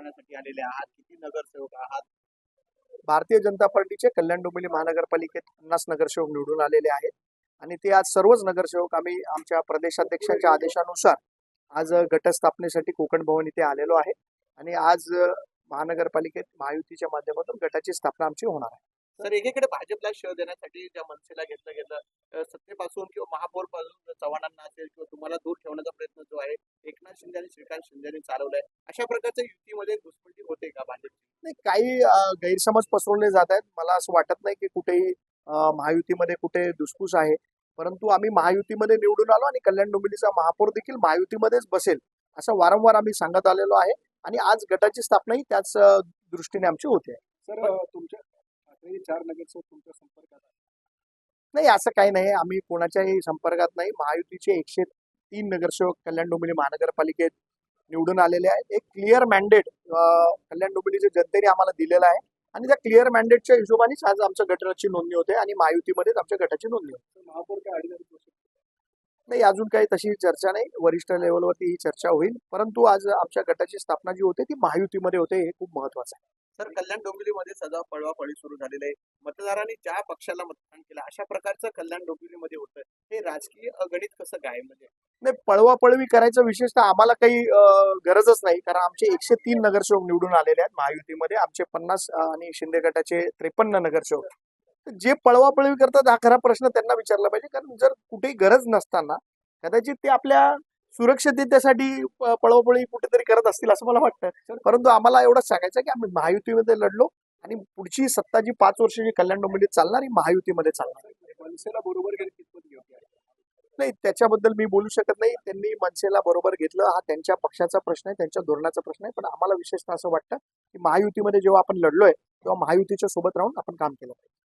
करण्यासाठी आलेले आहात? किती नगरसेवक आहात? भारतीय जनता पार्टीचे कल्याण डोंबिवली महानगरपालिकेत 50 नगरसेवक निवडून आलेले आहेत आणि ते आज सर्वच नगरसेवक आम्ही आमच्या प्रदेशाध्यक्षांच्या आदेशानुसार आज घटस्थापनेसाठी कोकण भवन इथे आलेलो आहे आणि आज महानगरपालिकेत महायुतीच्या माध्यमातून गटाची स्थापना आमची होणार आहे. सर, एकीकडे भाजपला शह देण्यासाठी ज्या मनसेला घेतलं गेलं, सत्तेपासून किंवा महापौर पासून चव्हाणांना असेल किंवा तुम्हाला दूर ठेवण्याचा प्रयत्न जो आहे एकनाथ शिंदे आणि श्रीकांत शिंदेने चालवलाय, अशा प्रकारच्या युतीमध्ये घुसमटी होते का भाजपची? नाही, काही गैरसमज पसरवले जात आहेत. मला असं वाटत नाही की कुठेही महायुतीमध्ये कुठे धुसफूस आहे, परंतु आम्ही महायुतीमध्ये निवडून आलो आणि कल्याण डोंबिवलीचा महापौर देखील महायुतीमध्येच बसेल असं वारंवार आम्ही सांगत आलेलो आहे आणि आज गटाची स्थापनाही त्याच दृष्टीने आमची होते. सर, तुमच्या 4 नगरसेवक तुमच्या संपर्कात आहेत. नाही, असं काही नाही. आम्ही कोणाच्याही संपर्कात नाही. महायुतीचे 103 नगरसेवक कल्याण डोंबिवली महानगरपालिकेत निवडून आलेले आहेत. एक क्लिअर मॅन्डेट कल्याण डोंबिवलीच्या जनतेने आम्हाला दिलेला आहे आणि त्या क्लिअर मॅन्डेटच्या हिशोबानेच आज आमच्या गटाची नोंदणी होते आणि महायुतीमध्येच आमच्या गटाची नोंदणी होते. तर महापौर काय अडीअडचणी करू शकतो? नाही, अजून काही तशी चर्चा नाही. वरिष्ठ लेवलवरती ही चर्चा होईल, परंतु आज आमच्या गटाची स्थापना जी होते ती महायुतीमध्ये होते, हे खूप महत्वाचं आहे. सर, कल्याण डोंबिवलीमध्ये सध्या पळवापळी सुरू झालेली आहे. मतदारांनी ज्या पक्षाला मतदान केलं अशा प्रकारचं कल्याण डोंबिवलीमध्ये होतं. हे राजकीय गणित कसं काय म्हणजे? नाही, पळवापळवी करायचं विशेषतः आम्हाला काही गरजच नाही, कारण आमचे 103 नगरसेवक निवडून आलेले आहेत महायुतीमध्ये. आमचे 50 आणि शिंदे गटाचे 53 नगरसेवक. तर जे पळवापळवी करतात हा खरा प्रश्न त्यांना विचारला पाहिजे, कारण जर कुठेही गरज नसताना कदाचित ते आपल्या सुरक्षिततेसाठी पळवापळी कुठेतरी करत असतील असं मला वाटतं. परंतु आम्हाला एवढंच सांगायचं की आम्ही महायुतीमध्ये लढलो आणि पुढची सत्ता जी 5 वर्ष जी कल्याण डोंबिवलीत चालणार ही महायुतीमध्ये चालणार. मनसेला बरोबर घेऊन कितपत योग्य आहे? नाही, त्याच्याबद्दल मी बोलू शकत नाही. त्यांनी मनसेला बरोबर घेतलं हा त्यांच्या पक्षाचा प्रश्न आहे, त्यांच्या धोरणाचा प्रश्न आहे. पण आम्हाला विशेषतः असं वाटतं की महायुतीमध्ये जेव्हा आपण लढलोय तेव्हा महायुतीच्या सोबत राहून आपण काम केलं पाहिजे.